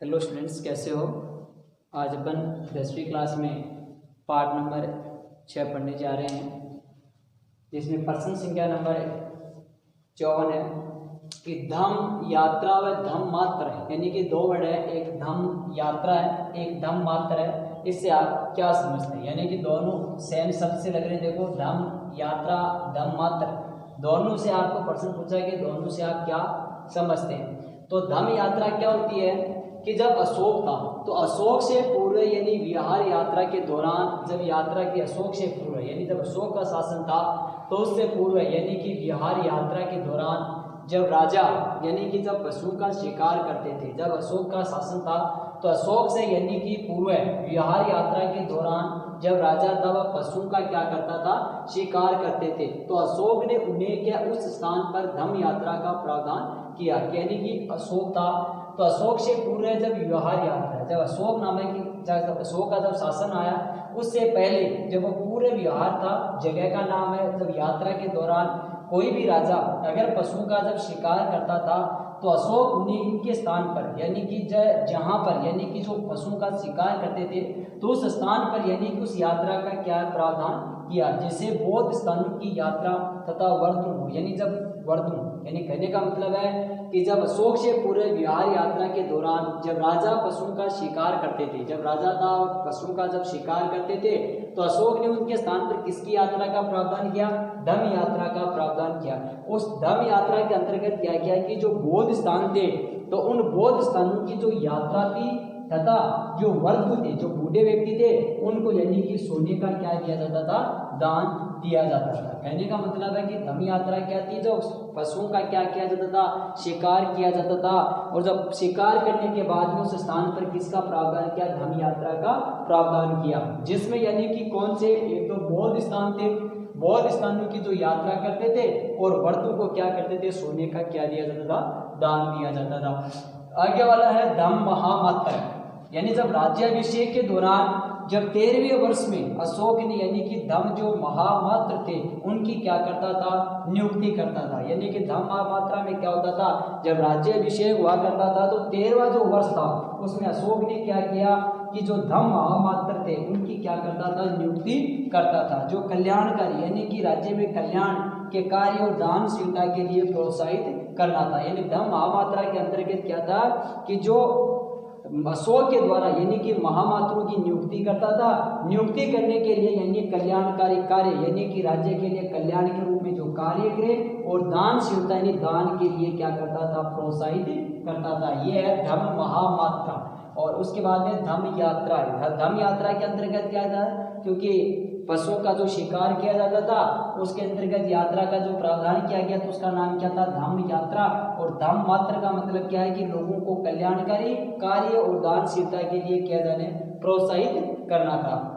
Hello students, कैसे हो। आज अपन 10वीं क्लास में पार्ट नंबर 6 पढ़ने जा रहे हैं, जिसमें प्रश्न संख्या नंबर 54 है कि धम्म यात्रा व धम्म मात्र है, यानी कि दो वर्ड है, एक धम्म यात्रा है, एक धम्म मात्र है। इससे आप क्या समझते हैं, यानी कि दोनों सेम शब्द से लग रहे हैं। देखो, धम्म यात्रा धम्म मात्र, दोनों से आपको प्रश्न पूछा है कि दोनों से आप क्या समझते हैं। तो धम्म यात्रा क्या होती है कि जब अशोक था तो अशोक से पूर्व यानी विहार यात्रा के दौरान, जब यात्रा की अशोक से पूर्व यानी जब अशोक का शासन था तो उससे पूर्व यानी कि विहार यात्रा के दौरान जब राजा यानी कि जब पशु का शिकार करते थे, जब अशोक का शासन था तो अशोक से यानी कि पूर्व विहार यात्रा के दौरान जब राजा था वह पशु का क्या करता था, शिकार करते थे। तो अशोक ने उन्हें क्या उस स्थान पर धम्म यात्रा का प्रावधान किया, यानी कि अशोक था तो अशोक से पूर्व जब विहार यात्रा, जब अशोक नामक जब अशोक का जब शासन आया उससे पहले जब वो पूरे विहार था, जगह का नाम है, जब यात्रा के दौरान कोई भी राजा अगर पशु का जब शिकार करता था तो अशोक उन्हें इनके स्थान पर यानी कि जहाँ पर यानी कि जो पशु का शिकार करते थे तो उस स्थान पर यानी कि उस यात्रा का क्या प्रावधान किया, जैसे बौद्ध स्थानों की यात्रा तथा वर्धुम, यानी जब वर्धुम यानी कहने का मतलब है कि जब अशोक से पूरे विहार यात्रा के दौरान जब राजा पशु का शिकार करते थे, जब राजा था पशु का जब शिकार करते थे तो अशोक ने उनके स्थान पर किसकी यात्रा का प्रावधान किया, धम्म यात्रा का प्रावधान किया। उस धम्म यात्रा के अंतर्गत क्या किया कि जो बौद्ध स्थान थे तो उन बौद्ध स्थानों की जो यात्रा थी तथा जो वर्ग थे, जो बूढ़े व्यक्ति थे, उनको यानी कि सोने का क्या दिया जाता था, दान दिया जाता था। कहने का मतलब है कि धम्म यात्रा क्या थी, जो पशुओं का क्या किया जाता था, शिकार किया जाता था, और जब शिकार करने के बाद में उस स्थान पर किसका प्रावधान किया, धम्म यात्रा का प्रावधान किया, जिसमें यानी कि कौन से, एक तो बौद्ध स्थान थे, बौद्ध स्थानों की जो यात्रा करते थे, और वर्तों को क्या करते थे, सोने का क्या दिया जाता था, दान दिया जाता था। आगे वाला है धम्म महामात्र, यानी जब राज्याभिषेक के दौरान जब 13वें वर्ष में अशोक ने यानी कि धम्म जो महामात्र थे उनकी क्या करता था, नियुक्ति करता था। यानी कि धम्म महामात्रा में क्या होता था, जब राज्याभिषेक हुआ करता था तो 13वां जो वर्ष था उसमें अशोक ने क्या किया कि जो धम्म महामात्र थे उनकी क्या करता था, नियुक्ति करता था, जो कल्याणकारी यानी कि राज्य में कल्याण के कार्य और दानशीलता के लिए प्रोत्साहित करना था। यानी धम्म महामात्रा के अंतर्गत क्या था कि जो अशोक के द्वारा यानी कि महामात्रों की नियुक्ति करता था, नियुक्ति करने के लिए यानी कल्याणकारी कार्य यानी कि राज्य के लिए कल्याण के रूप में जो कार्य करे, और दानशीलता यानी दान के लिए क्या करता था, प्रोत्साहित करता था। यह है धम्म महामात्रा। और उसके बाद में धम्म यात्रा है। धम्म यात्रा के अंतर्गत क्या था, क्योंकि पशुओं का जो शिकार किया जाता था उसके अंतर्गत यात्रा का जो प्रावधान किया गया तो उसका नाम क्या था, धम्म यात्रा। और धम्म मात्र का मतलब क्या है कि लोगों को कल्याणकारी कार्य और दानशीलता के लिए क्या जाने प्रोत्साहित करना था।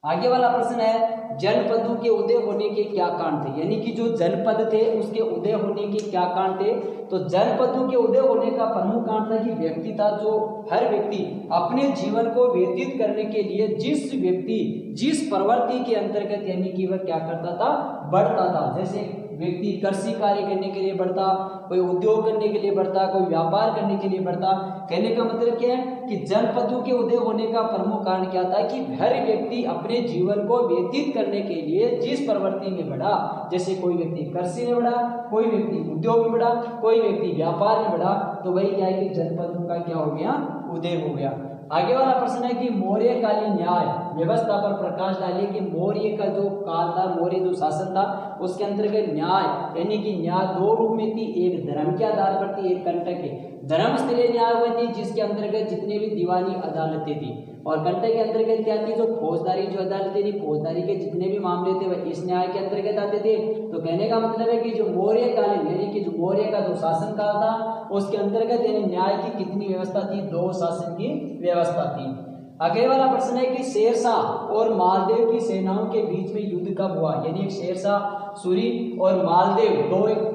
आगे वाला प्रश्न है जनपदों के उदय होने के क्या कारण थे, यानी कि जो जनपद थे उसके उदय होने के क्या कारण थे। तो जनपदों के उदय होने का प्रमुख कारण था कि व्यक्ति था, जो हर व्यक्ति अपने जीवन को व्यतीत करने के लिए जिस व्यक्ति जिस प्रवृत्ति के अंतर्गत यानी कि वह क्या करता था, बढ़ता था। जैसे व्यक्ति कृषि कार्य करने के लिए बढ़ता, कोई उद्योग करने के लिए बढ़ता, कोई व्यापार करने के लिए बढ़ता। कहने का मतलब क्या है कि जनपदों के उदय होने का प्रमुख कारण क्या था कि हर व्यक्ति अपने जीवन को व्यतीत करने के लिए जिस प्रवृत्ति में बढ़ा, जैसे कोई व्यक्ति कृषि में बढ़ा, कोई व्यक्ति उद्योग में बढ़ा, कोई व्यक्ति व्यापार में बढ़ा, तो वही क्या है कि जनपदों का क्या हो गया, उदय हो गया। आगे वाला प्रश्न है कि मौर्यकालीन न्याय व्यवस्था पर प्रकाश डालिए कि मौर्य का जो काल था, मौर्य जो शासन था उसके अंतर्गत न्याय यानी कि न्याय दो रूप में थी, एक धर्म के आधार पर थी, एक कंटक के धर्मस्थलीय न्याय हुई थी, जिसके अंतर्गत जितने भी दीवानी अदालतें थी, और कंटक के अंतर्गत क्या थी, जो फौजदारी जो अदालतें थी, फौजदारी के जितने भी मामले थे वह इस न्याय के अंतर्गत आते थे। तो कहने का मतलब है कि जो मौर्यकालीन यानी कि जो मौर्य का जो शासन काल था उसके अंतर्गत यानी न्याय की कितनी व्यवस्था थी, दो शासन की व्यवस्था थी। अगले वाला प्रश्न है कि शेरशाह और मालदेव की सेनाओं के बीच में युद्ध कब हुआ, यानी एक शेरशाह सूरी और मालदेव दो एक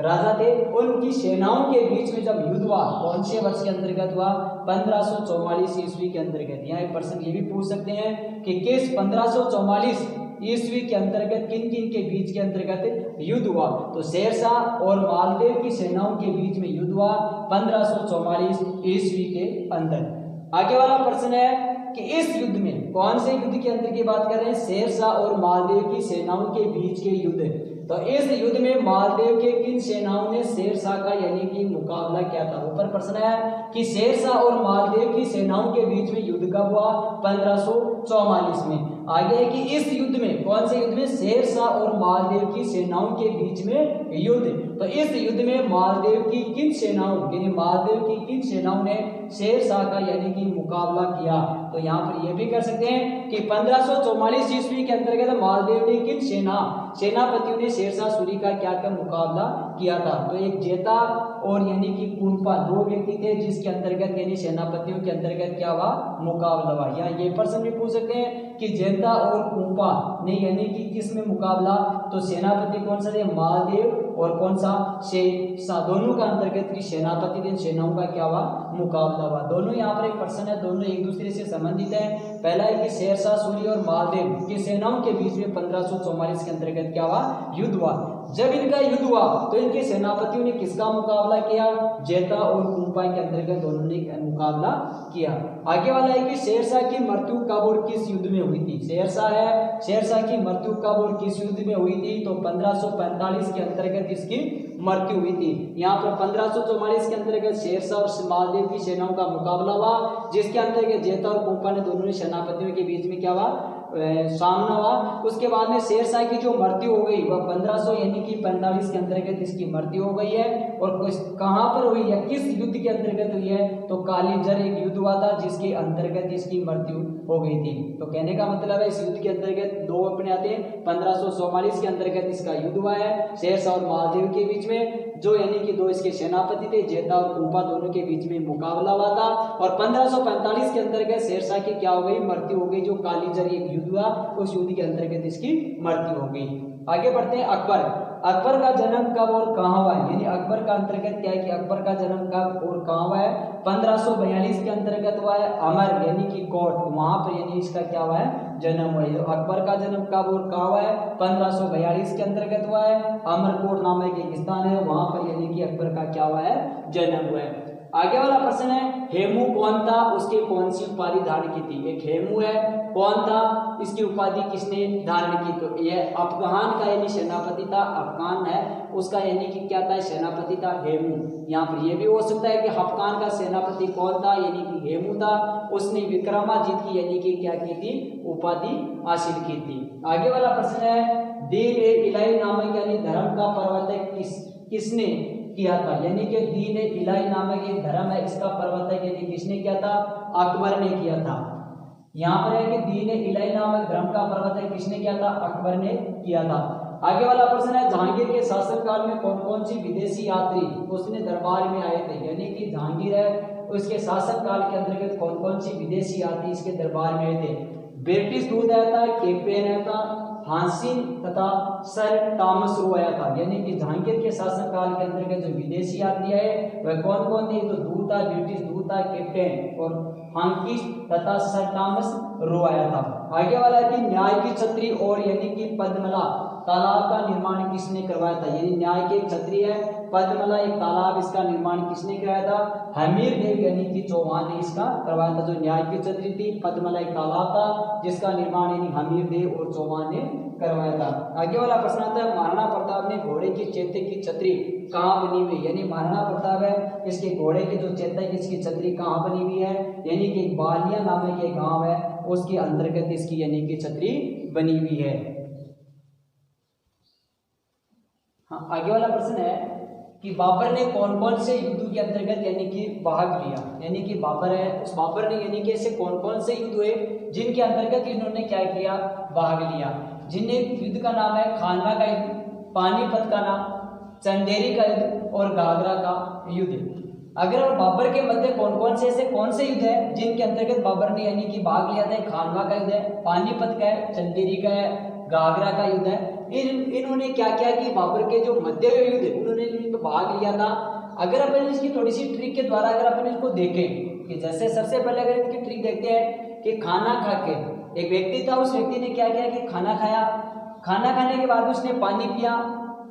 राजा थे, उनकी सेनाओं के बीच में जब युद्ध हुआ कौन से वर्ष के अंतर्गत हुआ, 1544 ईस्वी के अंतर्गत। यहाँ एक प्रश्न ये भी पूछ सकते हैं कि किस 1544 ईस्वी के अंतर्गत किन किन के बीच के अंतर्गत युद्ध हुआ? तो शेरशाह और मालदेव की सेनाओं के बीच में युद्ध हुआ 1544 ईस्वी के अंदर। आगे वाला प्रश्न है कि इस युद्ध में कौन से युद्ध के अंदर की बात कर रहे हैं? शेरशाह और मालदेव की सेनाओं के बीच के युद्ध। तो इस युद्ध में मालदेव के किन सेनाओं ने शेरशाह का यानी कि मुकाबला किया था? ऊपर प्रश्न है कि शेरशाह और मालदेव की सेनाओं के बीच में युद्ध कब हुआ? 1544 में। आगे है कि इस युद्ध में कौन से युद्ध में? शेरशाह और मालदेव की सेनाओं के बीच में युद्ध। तो इस युद्ध में मालदेव की किन सेनाओं यानी मालदेव की किन सेनाओं ने शेरशाह का यानी कि मुकाबला किया? तो यहाँ पर यह भी कर सकते हैं कि 1544 ईस्वी के अंतर्गत मालदेव ने किन सेनापतियों ने शेरशाह सूरी का क्या क्या मुकाबला किया था? तो एक जेता और यानी कि कुंपा, दो व्यक्ति थे जिसके अंतर्गत यानी सेनापतियों के अंतर्गत क्या हुआ? मुकाबला हुआ। या ये प्रश्न भी पूछ सकते हैं कि जेता और कुंपा ने यानी कि किस में मुकाबला? तो सेनापति कौन सा थे? मालदेव और कौन सा? शेरशाह। दोनों का अंतर्गत की सेनापति थे, सेनाओं का क्या हुआ? मुकाबला हुआ। दोनों यहाँ पर एक प्रश्न है, दोनों एक दूसरे से संबंधित है। पहला है कि शेरशाह सूरी और मालदेव की सेनाओं के बीच में 1544 के अंतर्गत क्या हुआ? युद्ध हुआ। जब इनका युद्ध हुआ तो इनके सेनापतियों ने किसका मुकाबला किया? जेता और कुंपा के अंतर्गत दोनों ने मुकाबला किया। आगे वाला है कि शेरशाह की मृत्यु कब और किस युद्ध में हुई थी? शेरशाह की मृत्यु कब और किस युद्ध में हुई थी? तो 1545 के अंतर्गत इसकी मृत्यु हुई थी। यहाँ पर 1544 के अंतर्गत शेरशाह और मालदेव की सेनाओं का मुकाबला हुआ, जिसके अंतर्गत जेता और कुंपा ने दोनों सेनापतियों के बीच में क्या हुआ? सामना हुआ। उसके बाद में शेरशाह की जो मृत्यु हो गई वह 1500 यानी कि 45 के अंतर्गत इसकी मृत्यु हो गई है। और कहां पर हुई है? किस युद्ध के अंतर्गत हुई है? तो कालीजर एक युद्ध हुआ था जिसके अंतर्गत इसकी मृत्यु हो गई थी। तो कहने का मतलब है इस युद्ध के अंतर्गत दो अपने आते हैं। 1544 के अंतर्गत इसका युद्ध हुआ है शेरशाह और मालदेव के बीच में, जो यानी कि दो इसके सेनापति थे, जेता और कुंपा, दोनों के बीच में मुकाबला हुआ था। और 1545 के अंतर्गत शेरशाह की क्या हो गई? मृत्यु हो गई। जो कालीजर एक युद्ध हुआ उस युद्ध के अंतर्गत इसकी मृत्यु हो गई। आगे बढ़ते हैं अकबर का जन्म कब और कहां हुआ है? यानी अकबर का अंतर्गत क्या है कि अकबर का जन्म कब और कहां हुआ है? 1542 के अंतर्गत हुआ है। अमर यानी कि कोट, वहां पर यानी इसका क्या हुआ है? जन्म हुआ है। अकबर का जन्म कब और कहां हुआ है? 1542 के अंतर्गत हुआ है। अमरकोट नामक एक स्थान है, वहां पर यानी कि अकबर का क्या हुआ है? जन्म हुआ है। आगे वाला प्रश्न है हेमू कौन था? उसके कौन सी उपाधि धारण की थी? एक हेमू है, कौन था? इसकी उपाधि किसने धारण की? तो यह अफगान का यानी सेनापति था। अफगान है उसका यानी कि क्या था? सेनापति था हेमू। यहाँ पर यह भी हो सकता है कि अफगान का सेनापति कौन था? यानी कि हेमू था। उसने विक्रमादित्य की यानी कि क्या की थी? उपाधि हासिल की थी। आगे वाला प्रश्न है दीन ए इलाही नामक यानी धर्म का प्रवर्तक किसने किया था? यानी कि दीन ए इलाही नामक एक धर्म है, इसका प्रवर्तक यानी किसने किया था? अकबर ने किया था। यहाँ पर है कि दीन ए इलाही नामक धर्म का प्रवर्तक किसने किया था? अकबर ने किया था। आगे वाला प्रश्न है जहांगीर के शासनकाल में कौन कौन सी विदेशी यात्री उसने दरबार में आए थे? यानी कि जहांगीर है उसके शासनकाल के अंतर्गत कौन कौन सी विदेशी यात्री इसके दरबार में आए थे? ब्रिटिश दूत आया था, कैप्टन आया था, हांसिन तथा सर टॉमस रो आया था। यानी कि जहांगीर के शासनकाल के अंतर्गत जो विदेशी यात्री आए वह कौन कौन थे? तो दूत था, ब्रिटिश दूत था, कैप्टन और हांकिस तथा सर टॉमस रो आया था। आगे वाला कि न्याय की छतरी और यानी कि पद्मला तालाब का निर्माण किसने करवाया था? यानी न्याय की एक छतरी है, पद्मला एक तालाब, इसका निर्माण किसने कराया था? हमीर देव यानी कि चौहान ने इसका करवाया था। जो न्याय की छतरी थी, पद्मला एक तालाब था जिसका निर्माण यानी हमीर देव और चौहान ने करवाया था। आगे वाला प्रश्न आता है महाराणा प्रताप ने घोड़े की चेते की छतरी कहाँ बनी हुई? यानी महाराणा प्रताप है इसके घोड़े की जो चेता की इसकी छतरी कहाँ बनी हुई है? यानी कि बालिया नामक एक गांव है उसके अंतर्गत इसकी यानी कि छतरी बनी हुई है। हाँ, आगे वाला प्रश्न है कि बाबर ने कौन कौन से युद्ध के अंतर्गत यानी कि भाग लिया? यानी कि बाबर है उस बाबर ने यानी कि ऐसे कौन कौन से युद्ध हुए जिनके अंतर्गत इन्होंने क्या किया? भाग लिया। जिन्हें युद्ध का नाम है खानवा का युद्ध, पानीपत का नाम, चंदेरी का युद्ध और घाघरा का युद्ध। अगर बाबर के मध्य कौन कौन से ऐसे कौन से युद्ध है जिनके अंतर्गत बाबर ने यानी कि भाग लिया था? खानवा का युद्ध है, पानीपत का है, चंदेरी का है, घाघरा का युद्ध है। इन्होंने क्या क्या कि बाबर के जो मध्य युद्ध उन्होंने इनमें भाग लिया था। अगर अपन इसकी थोड़ी सी ट्रिक के द्वारा अगर अपन इसको देखें कि जैसे सबसे पहले अगर इसकी ट्रिक देखते हैं कि खाना खा के एक व्यक्ति था, उस व्यक्ति ने क्या किया कि खाना खाया, खाना खाने के बाद उसने पानी पिया,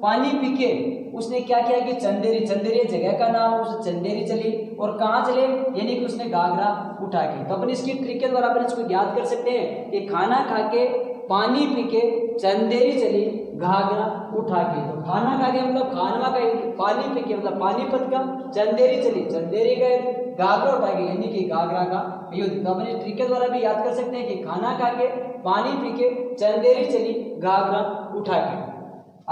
पानी पी के उसने क्या किया कि चंदेरी, चंदेरी जगह का नाम, उस चंदेरी चली और कहाँ चले, यानी कि उसने घाघरा उठा के। तो अपन इसकी ट्रिक के द्वारा अपन इसको याद कर सकते हैं कि खाना खा के, पानी पी के, चंदेरी चली, घाघरा उठा के। तो खाना खा के मतलब खानवा का, पानी पी के मतलब पानीपत का, चंदेरी चली, चंदेरी गए, घाघरा उठा के, यानी कि घाघरा का युद्ध। तो अपन इस ट्रिक के द्वारा भी याद कर सकते हैं कि खाना खा के, पानी पी के, चंदेरी चली, घाघरा उठा के।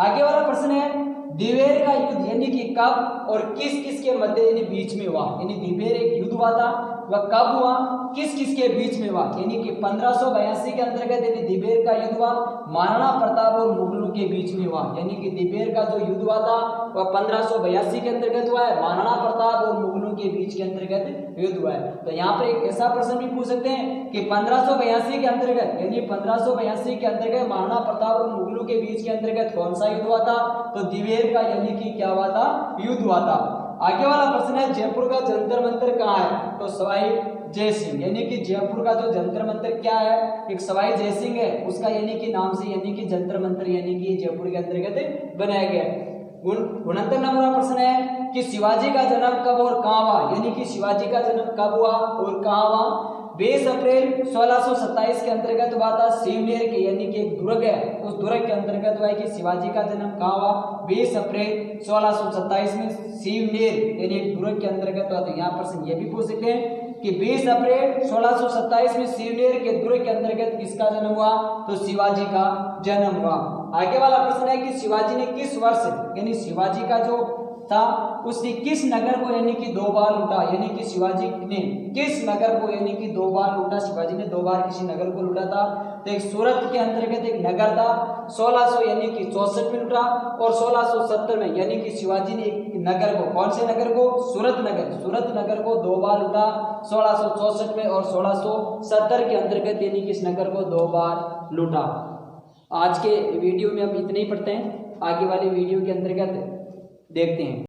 आगे वाला प्रश्न है दिवेर का युद्ध यानी कि कब और किस किस के मध्य यानी बीच में हुआ। यानी दिवेर एक युद्ध हुआ था, वह कब हुआ, किस किस के बीच में हुआ। यानी कि 1582 के अंतर्गत यानी दिवेर का युद्ध हुआ महाराणा प्रताप और मुगलों के बीच में हुआ। यानी कि दिवेर का जो युद्ध हुआ था वह 1582 के अंतर्गत हुआ है, महाराणा प्रताप और मुगलों के बीच के अंतर्गत युद्ध हुआ है। तो यहाँ पर एक ऐसा प्रश्न भी पूछ सकते हैं कि 1582 के अंतर्गत, यानी 1582 के अंतर्गत महाराणा प्रताप और मुगलों के बीच के अंतर्गत कौन सा युद्ध हुआ था, तो दिवेर का यानी कि क्या हुआ था, युद्ध हुआ था। आगे वाला प्रश्न है जयपुर का जंतर मंतर कहाँ है, तो सवाई जय सिंह। यानी कि जयपुर का जो जंतर मंतर क्या है, एक सवाई जय सिंह है, उसका यानी कि नाम से यानी कि जंतर मंतर यानी कि जयपुर के अंतर्गत बनाया गया है। 69 नंबर का प्रश्न है कि शिवाजी का जन्म कब और कहाँ हुआ। यानी कि शिवाजी का जन्म कब हुआ और कहाँ हुआ। 20 अप्रैल 1627 के अंतर्गत हुआ था शिवनेर के, यानी कि एक दुर्ग है, उस दुर्ग के अंतर्गत हुआ है कि शिवाजी का जन्म कहाँ हुआ, 20 अप्रैल 1627 में शिवनेर यानी एक दुर्ग के अंतर्गत हुआ। तो यहाँ प्रश्न ये भी पूछ सकते हैं कि 20 अप्रैल 1627 में शिवनेर के दुर्ग के अंतर्गत किसका जन्म हुआ, तो शिवाजी का जन्म हुआ। आगे वाला प्रश्न है कि शिवाजी ने किस वर्ष, यानी शिवाजी का जो था उसने किस नगर को यानी कि 2 बार लूटा। यानी कि शिवाजी ने किस नगर को यानी कि 2 बार लूटा, शिवाजी ने 2 बार किसी नगर को लूटा था। तो एक सूरत के अंतर्गत एक नगर था, 1600 यानी कि 64 में लूटा और 1670 में यानी कि शिवाजी ने एक नगर को, कौन से नगर को, सूरत नगर, सूरत नगर को 2 बार लूटा, 1664 में और 1670 के अंतर्गत यानी कि इस नगर को 2 बार लूटा। आज के वीडियो में हम इतने ही पढ़ते हैं, आगे वाली वीडियो के अंतर्गत देखते हैं।